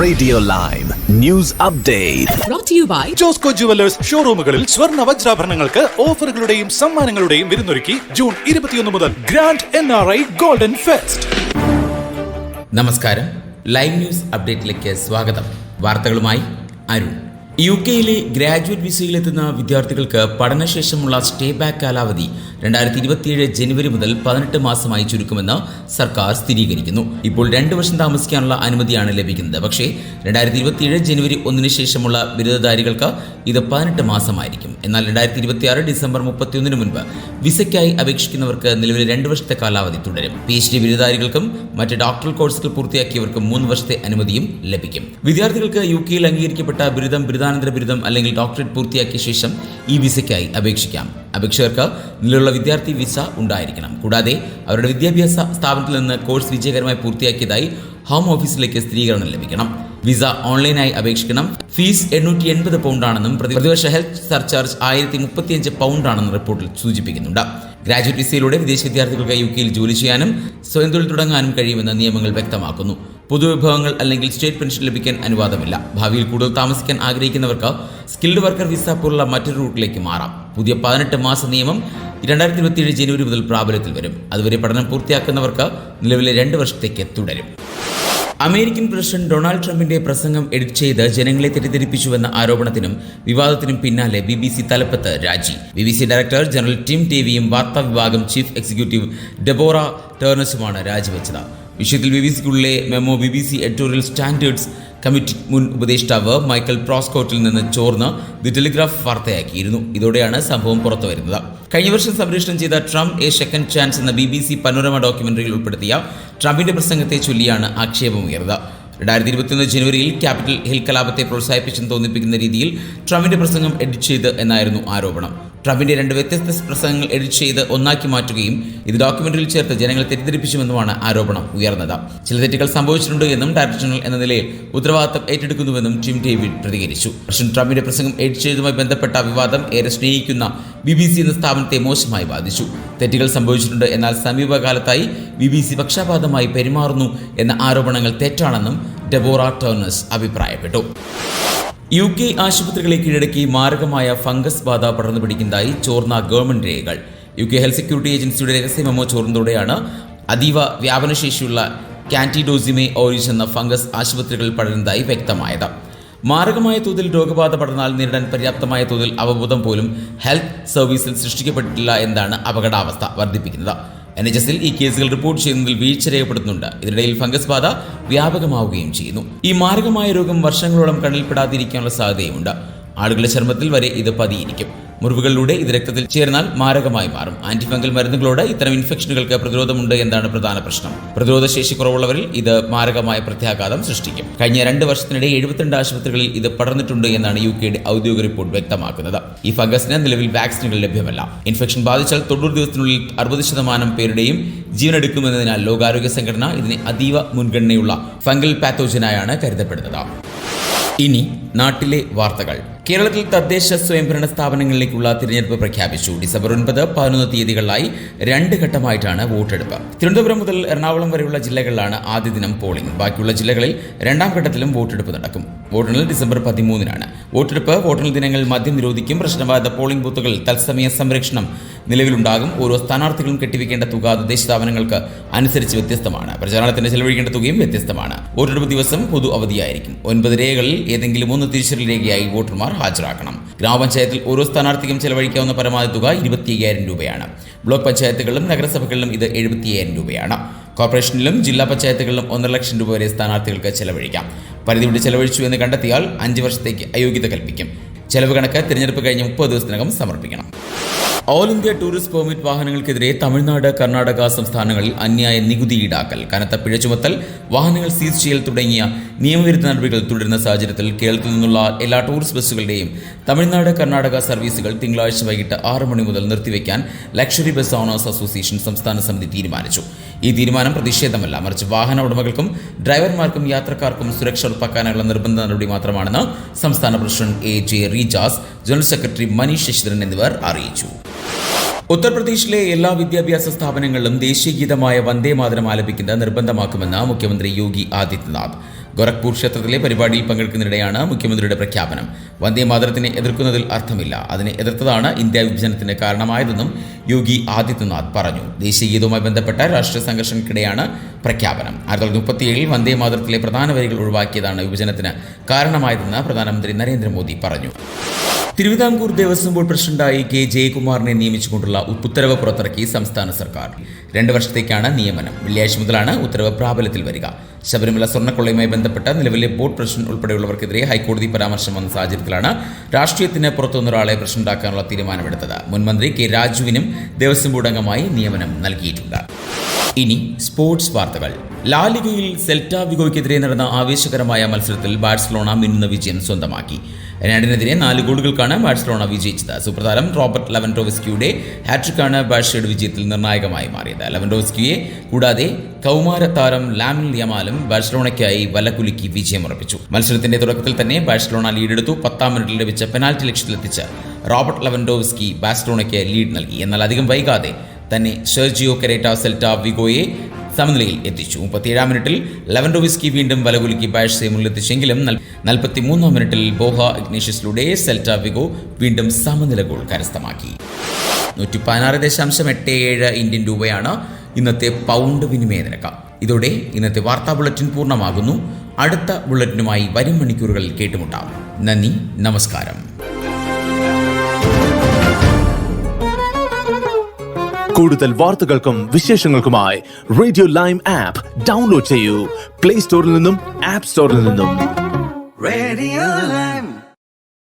Radio live news update brought to you by Josco jewellers ഷോറൂമുകളിൽ സ്വർണ്ണ വജ്രാഭരണങ്ങൾക്ക് ഓഫറുകളുടെയും സമ്മാനങ്ങളുടെയും വിരുന്നൊരുക്കി ജൂൺ 21 മുതൽ ഗ്രാൻഡ് NRI ഗോൾഡൻ ഫെസ്റ്റ്. നമസ്കാരം, ലൈവ് ന്യൂസ് അപ്ഡേറ്റിലേക്ക് സ്വാഗതം. വാർത്തകളുമായി അരുൺ. UK-യിലെ ഗ്രാജുവേറ്റ് വിസയിലെത്തുന്ന വിദ്യാർത്ഥികൾക്ക് പഠനശേഷമുള്ള സ്റ്റേ ബാക്ക് കാലാവധി 2027 ജനുവരി മുതൽ 18 മാസമായി ചുരുക്കുമെന്ന് സർക്കാർ സ്ഥിരീകരിക്കുന്നു. ഇപ്പോൾ 2 വർഷം താമസിക്കാനുള്ള അനുമതിയാണ് ലഭിക്കുന്നത്. പക്ഷേ 2027 ജനുവരി 1 ശേഷമുള്ള ബിരുദധാരികൾക്ക് ഇത് 18 മാസമായിരിക്കും. എന്നാൽ 2026 ഡിസംബർ 31 മുൻപ് വിസയ്ക്കായി അപേക്ഷിക്കുന്നവർക്ക് നിലവിലെ 2 വർഷത്തെ കാലാവധി തുടരും. PhD ബിരുദധാരികൾക്കും മറ്റ് ഡോക്ടറൽ കോഴ്സുകൾ പൂർത്തിയാക്കിയവർക്കും 3 വർഷത്തെ അനുമതിയും ലഭിക്കും. വിദ്യാർത്ഥികൾക്ക് UK-യിൽ അംഗീകരിക്കപ്പെട്ട ബിരുദാനന്തര ബിരുദം അല്ലെങ്കിൽ ഡോക്ടറേറ്റ് പൂർത്തിയാക്കിയ ശേഷം ഈ വിസയ്ക്കായി അപേക്ഷിക്കാം. അപേക്ഷകർക്ക് നിലവിലുള്ള വിദ്യാർത്ഥി വിസ ഉണ്ടായിരിക്കണം. കൂടാതെ അവരുടെ വിദ്യാഭ്യാസ സ്ഥാപനത്തിൽ നിന്ന് കോഴ്സ് വിജയകരമായി പൂർത്തിയാക്കിയതായി ഹോം ഓഫീസിലേക്ക് സ്ഥിരീകരണം ലഭിക്കണം. വിസ ഓൺലൈനായി അപേക്ഷിക്കണം. ഫീസ് 880 പൗണ്ടാണെന്നും പ്രതിവർഷ ഹെൽത്ത് സർചാർജ് 1035 പൗണ്ടാണെന്നും റിപ്പോർട്ടിൽ സൂചിപ്പിക്കുന്നുണ്ട്. ഗ്രാജുവേറ്റ് വിസയിലൂടെ വിദേശ വിദ്യാർത്ഥികൾക്ക് UK-യിൽ ജോലി ചെയ്യാനും സ്വയം തൊഴിൽ തുടങ്ങാനും കഴിയുമെന്ന് നിയമങ്ങൾ വ്യക്തമാക്കുന്നു. പൊതുവിഭവങ്ങൾ അല്ലെങ്കിൽ സ്റ്റേറ്റ് പെൻഷൻ ലഭിക്കാൻ അനുവാദമില്ല. ഭാവിയിൽ കൂടുതൽ താമസിക്കാൻ ആഗ്രഹിക്കുന്നവർക്ക് സ്കിൽഡ് വർക്കർ വിസ പോലുള്ള മറ്റൊരു റൂട്ടിലേക്ക് മാറാം. പുതിയ 18 മാസ നിയമം 2027 ജനുവരി മുതൽ പ്രാബല്യത്തിൽ വരും. അതുവരെ പഠനം പൂർത്തിയാക്കുന്നവർക്ക് നിലവിലെ 2 വർഷത്തേക്ക് തുടരും. അമേരിക്കൻ പ്രസിഡന്റ് ഡൊണാൾഡ് ട്രംപിന്റെ പ്രസംഗം എഡിറ്റ് ചെയ്ത് ജനങ്ങളെ തെറ്റിദ്ധരിപ്പിച്ചുവെന്ന ആരോപണത്തിനും വിവാദത്തിനും പിന്നാലെ BBC തലപ്പത്ത് രാജി. BBC ഡയറക്ടർ ജനറൽ ടിം ഡേവിയും വാർത്താ വിഭാഗം ചീഫ് എക്സിക്യൂട്ടീവ് ഡെബോറ ടേർണസുമാണ് രാജിവെച്ചത്. വിഷയത്തിൽ BBCക്കുള്ളിലെ memo BBC editorial standards committee മുൻ ഉപദേഷ്ടാവ് മൈക്കൽ പ്രോസ്കോട്ടിൽ നിന്ന് ചോർന്ന് ദി ടെലിഗ്രാഫ് വാർത്തയാക്കിയിരുന്നു. ഇതോടെയാണ് സംഭവം പുറത്തുവരുന്നത്. കഴിഞ്ഞ വർഷം സംപ്രേഷണം ചെയ്ത ട്രംപ് എ സെക്കൻഡ് ചാൻസ് എന്ന BBC പനോരമ ഡോക്യുമെന്ററിയിൽ ഉൾപ്പെടുത്തിയ ട്രംപിന്റെ പ്രസംഗത്തെ ചൊല്ലിയാണ് ആക്ഷേപമുയർന്നത്. 2021 ജനുവരിയിൽ ക്യാപിറ്റൽ ഹിൽ കലാപത്തെ പ്രോത്സാഹിപ്പിച്ചെന്ന് തോന്നിപ്പിക്കുന്ന രീതിയിൽ ട്രംപിന്റെ പ്രസംഗം എഡിറ്റ് ചെയ്ത് എന്നായിരുന്നു ആരോപണം. ട്രംപിന്റെ 2 വ്യത്യസ്ത പ്രസംഗങ്ങൾ എഡിറ്റ് ചെയ്ത് ഒന്നാക്കി മാറ്റുകയും ഇത് ഡോക്യുമെന്ററിയിൽ ചേർത്ത് ജനങ്ങളെ തെറ്റിദ്ധരിപ്പിച്ചുവെന്നുമാണ് ആരോപണം ഉയർന്നത്. ചില തെറ്റുകൾ സംഭവിച്ചിട്ടുണ്ട് എന്നും ഡയറക്ടർ ജനറൽ എന്ന നിലയിൽ ഉത്തരവാദിത്തം ഏറ്റെടുക്കുന്നുവെന്നും ടിം ഡേവിഡ് പ്രതികരിച്ചു. പ്രസിഡന്റ് ട്രംപിന്റെ പ്രസംഗം എഡിറ്റ് ചെയ്തതുമായി ബന്ധപ്പെട്ട വിവാദം ഏറെ സ്നേഹിക്കുന്ന BBC എന്ന സ്ഥാപനത്തെ മോശമായി ബാധിച്ചു. തെറ്റുകൾ സംഭവിച്ചിട്ടുണ്ട്, എന്നാൽ സമീപകാലത്തായി BBC പക്ഷപാതമായി പെരുമാറുന്നു എന്ന ആരോപണങ്ങൾ തെറ്റാണെന്നും ഡെബോറ ടേർണസ് അഭിപ്രായപ്പെട്ടു. UK ആശുപത്രികളെ കീഴടക്കി മാരകമായ ഫംഗസ് ബാധ പടർന്നു പിടിക്കുന്നതായി ചോർന്ന ഗവൺമെന്റ് രേഖകൾ. UK ഹെൽത്ത് സെക്യൂരിറ്റി ഏജൻസിയുടെ രഹസ്യ മെമ്മോ ചോർന്നതോടെയാണ് അതീവ വ്യാപനശേഷിയുള്ള കാന്റിഡോസിമെ ഓറിസ് എന്ന ഫംഗസ് ആശുപത്രികളിൽ പടരുന്നതായി വ്യക്തമായത്. മാരകമായ തോതിൽ രോഗബാധ പടർന്നാൽ നേരിടാൻ പര്യാപ്തമായ തോതിൽ അവബോധം പോലും ഹെൽത്ത് സർവീസിൽ സൃഷ്ടിക്കപ്പെട്ടിട്ടില്ല എന്നതാണ് അപകടാവസ്ഥ വർദ്ധിപ്പിക്കുന്നത്. NHSൽ ഈ കേസുകൾ റിപ്പോർട്ട് ചെയ്യുന്നതിൽ വീഴ്ച രേഖപ്പെടുത്തുന്നുണ്ട്. ഇതിനിടയിൽ ഫംഗസ് ബാധ വ്യാപകമാവുകയും ചെയ്യുന്നു. ഈ മാരകമായ രോഗം വർഷങ്ങളോളം കണ്ണിൽപ്പെടാതിരിക്കാനുള്ള സാധ്യതയുമുണ്ട്. ആളുകളുടെ ചർമ്മത്തിൽ വരെ ഇത് പതിയിരിക്കും. മുറിവുകളിലൂടെ ഇത് രക്തത്തിൽ ചേർന്നാൽ മാരകമായി മാറും. ആന്റിഫംഗൽ മരുന്നുകളോട് ഇത്തരം ഇൻഫെക്ഷനുകൾക്ക് പ്രതിരോധമുണ്ട് എന്നതാണ് പ്രധാന പ്രശ്നം. പ്രതിരോധ ശേഷി കുറവുള്ളവരിൽ ഇത് മാരകമായ പ്രത്യാഘാതം സൃഷ്ടിക്കും. കഴിഞ്ഞ 2 വർഷത്തിനിടെ 72 ആശുപത്രികളിൽ ഇത് പടർന്നിട്ടുണ്ട് എന്നാണ് UKയുടെ ഔദ്യോഗിക റിപ്പോർട്ട് വ്യക്തമാക്കുന്നത്. ഈ ഫംഗസിന് നിലവിൽ വാക്സിനുകൾ ലഭ്യമല്ല. ഇൻഫെക്ഷൻ ബാധിച്ചാൽ 90 ദിവസത്തിനുള്ളിൽ 60% പേരുടെയും ജീവനെടുക്കുമെന്നതിനാൽ ലോകാരോഗ്യ സംഘടന ഇതിനെ അതീവ മുൻഗണനയുള്ള ഫംഗൽ പാത്തോജനായാണ് കരുതപ്പെടുന്നത്. ഇനി നാട്ടിലെ വാർത്തകൾ. കേരളത്തിൽ തദ്ദേശ സ്വയംഭരണ സ്ഥാപനങ്ങളിലേക്കുള്ള തിരഞ്ഞെടുപ്പ് പ്രഖ്യാപിച്ചു. ഡിസംബർ 9, 11 തീയതികളിലായി 2 ഘട്ടമായിട്ടാണ് വോട്ടെടുപ്പ്. തിരുവനന്തപുരം മുതൽ എറണാകുളം വരെയുള്ള ജില്ലകളിലാണ് ആദ്യ ദിനം പോളിംഗ്. ബാക്കിയുള്ള ജില്ലകളിൽ 2ാം ഘട്ടത്തിലും വോട്ടെടുപ്പ് നടക്കും. വോട്ടെണ്ണൽ ഡിസംബർ 13-നാണ്. വോട്ടെണ്ണൽ ദിനങ്ങൾ മദ്യം നിരോധിക്കും. പ്രശ്നബാധിത പോളിംഗ് ബൂത്തുകളിൽ തത്സമയ സംരക്ഷണം നിലവിലുണ്ടാകും. ഓരോ സ്ഥാനാർത്ഥികളും കെട്ടിവെക്കേണ്ട തുക തദ്ദേശ സ്ഥാപനങ്ങൾക്ക് അനുസരിച്ച് വ്യത്യസ്തമാണ്. പ്രചാരണത്തിന് ചെലവഴിക്കേണ്ട തുകയും വ്യത്യസ്തമാണ്. വോട്ടെടുപ്പ് ദിവസം പൊതു അവധിയായിരിക്കും. 9 രേഖകളിൽ ഏതെങ്കിലും 1 തിരിച്ചറിയൽ രേഖയായി വോട്ടർമാർ ഹാജരാക്കണം. ഗ്രാമപഞ്ചായത്തിൽ ഓരോ സ്ഥാനാർത്ഥിക്കും ചെലവഴിക്കാവുന്ന പരമാവധി തുക 25,000 രൂപയാണ്. ബ്ലോക്ക് പഞ്ചായത്തുകളിലും നഗരസഭകളിലും ഇത് 70,000 രൂപയാണ്. കോർപ്പറേഷനിലും ജില്ലാ പഞ്ചായത്തുകളിലും 1.5 ലക്ഷം രൂപ വരെ സ്ഥാനാർത്ഥികൾക്ക് ചെലവഴിക്കാം. പരിധി വിട്ട് ചെലവഴിച്ചു എന്ന് കണ്ടെത്തിയാൽ 5 വർഷത്തേക്ക് അയോഗ്യത കൽപ്പിക്കും. ചെലവ് കണക്ക് തിരഞ്ഞെടുപ്പ് കഴിഞ്ഞ് 30 ദിവസത്തിനകം സമർപ്പിക്കണം. ഓൾ ഇന്ത്യ ടൂറിസ്റ്റ് പെർമിറ്റ് വാഹനങ്ങൾക്കെതിരെ തമിഴ്നാട്, കർണാടക സംസ്ഥാനങ്ങളിൽ അന്യായ നികുതി ഈടാക്കൽ, കനത്ത പിഴ ചുമത്തൽ, വാഹനങ്ങൾ സീസ് ചെയ്യൽ തുടങ്ങിയ നിയമവിരുദ്ധ നടപടികൾ തുടരുന്ന സാഹചര്യത്തിൽ കേരളത്തിൽ നിന്നുള്ള എല്ലാ ടൂറിസ്റ്റ് ബസ്സുകളുടെയും തമിഴ്നാട്, കർണാടക സർവീസുകൾ തിങ്കളാഴ്ച വൈകിട്ട് 6 മണി മുതൽ നിർത്തിവെക്കാൻ ലക്ഷറി ബസ് ഓണേഴ്സ് അസോസിയേഷൻ സംസ്ഥാന സമിതി തീരുമാനിച്ചു. ഈ തീരുമാനം പ്രതിഷേധമല്ല, മറിച്ച് വാഹന ഉടമകൾക്കും ഡ്രൈവർമാർക്കും യാത്രക്കാർക്കും സുരക്ഷ ഉറപ്പാക്കാനുള്ള നിർബന്ധ നടപടി മാത്രമാണെന്ന് സംസ്ഥാന president AJ Reejas, general secretary Manish Sasidharan എന്നിവർ അറിയിച്ചു. ഉത്തർപ്രദേശിലെ എല്ലാ വിദ്യാഭ്യാസ സ്ഥാപനങ്ങളിലും ദേശീയ ഗീതമായ വന്ദേ മാതരം ആലപിക്കുന്നത് നിർബന്ധമാക്കുമെന്ന് മുഖ്യമന്ത്രി യോഗി ആദിത്യനാഥ്. ഗോരഖ്പൂർ ക്ഷേത്രത്തിലെ പരിപാടിയിൽ പങ്കെടുക്കുന്നതിനിടെയാണ് മുഖ്യമന്ത്രിയുടെ പ്രഖ്യാപനം. വന്ദേമാതരത്തിനെ എതിർക്കുന്നതിൽ അർത്ഥമില്ല, അതിനെ എതിർത്തതാണ് ഇന്ത്യ വിഭജനത്തിന് കാരണമായതെന്നും യോഗി ആദിത്യനാഥ് പറഞ്ഞു. ദേശീയ ഗീതവുമായി ബന്ധപ്പെട്ട രാഷ്ട്രീയ സംഘർഷങ്ങൾക്കിടെയാണ് പ്രഖ്യാപനം. 1937 വന്ദേമാതരത്തിലെ പ്രധാന വരികൾ ഒഴിവാക്കിയതാണ് വിഭജനത്തിന് കാരണമായതെന്ന് പ്രധാനമന്ത്രി നരേന്ദ്രമോദി പറഞ്ഞു. തിരുവിതാംകൂർ ദേവസ്വം ബോർഡ് പ്രസിഡന്റായി കെ ജയകുമാറിനെ നിയമിച്ചുകൊണ്ടുള്ള ഉത്തരവ് പുറത്തിറക്കി സംസ്ഥാന സർക്കാർ. 2 വർഷത്തേക്കാണ് നിയമനം. വെള്ളിയാഴ്ച മുതലാണ് ഉത്തരവ് പ്രാബല്യത്തിൽ വരിക. ശബരിമല സ്വർണ്ണക്കൊള്ളയുമായി ബന്ധപ്പെട്ട നിലവിലെ ബോർഡ് പ്രസിഡന്റ് ഉൾപ്പെടെയുള്ളവർക്കെതിരെ ഹൈക്കോടതി പരാമർശം വന്ന സാഹചര്യത്തിലാണ് രാഷ്ട്രീയത്തിന് പുറത്തുനിന്നൊരാളെ പ്രസിഡന്റാക്കാനുള്ള തീരുമാനമെടുത്തത്. മുൻമന്ത്രി കെ രാജുവിനും ദേവസ്വം ബോർഡ് അംഗമായി നിയമനം നൽകിയിട്ടുണ്ട്. ഇനി സ്പോർട്സ് വാർത്തകൾ. ലാലിഗയിൽ സെൽറ്റ വിഗോയ്ക്കെതിരെ നടന്ന ആവേശകരമായ മത്സരത്തിൽ ബാഴ്സലോണ മിന്നുന്ന വിജയം സ്വന്തമാക്കി. രണ്ടിനെതിരെ 4 ഗോളുകൾക്കാണ് ബാഴ്സലോണ വിജയിച്ചത്. സൂപ്രതാരം റോബർട്ട് ലെവൻഡോവ്സ്കിയുടെ ഹാട്രിക്കാണ് ബാഴ്സയുടെ വിജയത്തിൽ നിർണായകമായി മാറിയത്. ലെവൻഡോവ്സ്കിയെ കൂടാതെ കൗമാര താരം ലാമിൻ യമാലും ബാഴ്സലോണയ്ക്കായി വലകുലുക്കി വിജയമുറപ്പിച്ചു. മത്സരത്തിന്റെ തുടക്കത്തിൽ തന്നെ ബാഴ്സലോണ ലീഡെടുത്തു. 10-ാം മിനിറ്റിൽ ലഭിച്ച പെനാൽറ്റി ലക്ഷ്യത്തിലെത്തിച്ച് റോബർട്ട് ലെവൻഡോവ്സ്കി ബാഴ്സലോണയ്ക്ക് ലീഡ് നൽകി. എന്നാൽ അധികം വൈകാതെ തന്നെ സെർജിയോ കെരേറ്റ സെൽറ്റ വിഗോയെ സമനിലയിൽ എത്തിച്ചു. 37-ാം മിനിറ്റിൽ ലെവൻഡോവ്സ്കി വീണ്ടും വലകുലുക്കി ബാഴ്സയെ മുന്നിലെത്തിച്ചെങ്കിലും 43-ാം മിനിറ്റിൽ ബോഹ ഇഗ്നേഷ്യസിലൂടെ സെൽറ്റ വിഗോ വീണ്ടും സമനില ഗോൾ കരസ്ഥമാക്കി. 116.87 ഇന്ത്യൻ രൂപയാണ് ഇന്നത്തെ പൗണ്ട് വിനിമയ നിരക്ക്. ഇതോടെ ഇന്നത്തെ വാർത്താ ബുള്ളറ്റിൻ പൂർണ്ണമാകുന്നു. അടുത്ത ബുള്ളറ്റിനുമായി വരും മണിക്കൂറുകളിൽ കേട്ടുമുട്ടാം. നന്ദി, നമസ്കാരം. കൂടുതൽ വാർത്തകൾക്കും വിശേഷങ്ങൾക്കുമായി റേഡിയോ ലൈം ആപ്പ് ഡൗൺലോഡ് ചെയ്യൂ. പ്ലേ സ്റ്റോറിൽ നിന്നും ആപ്പ് സ്റ്റോറിൽ നിന്നും. Radio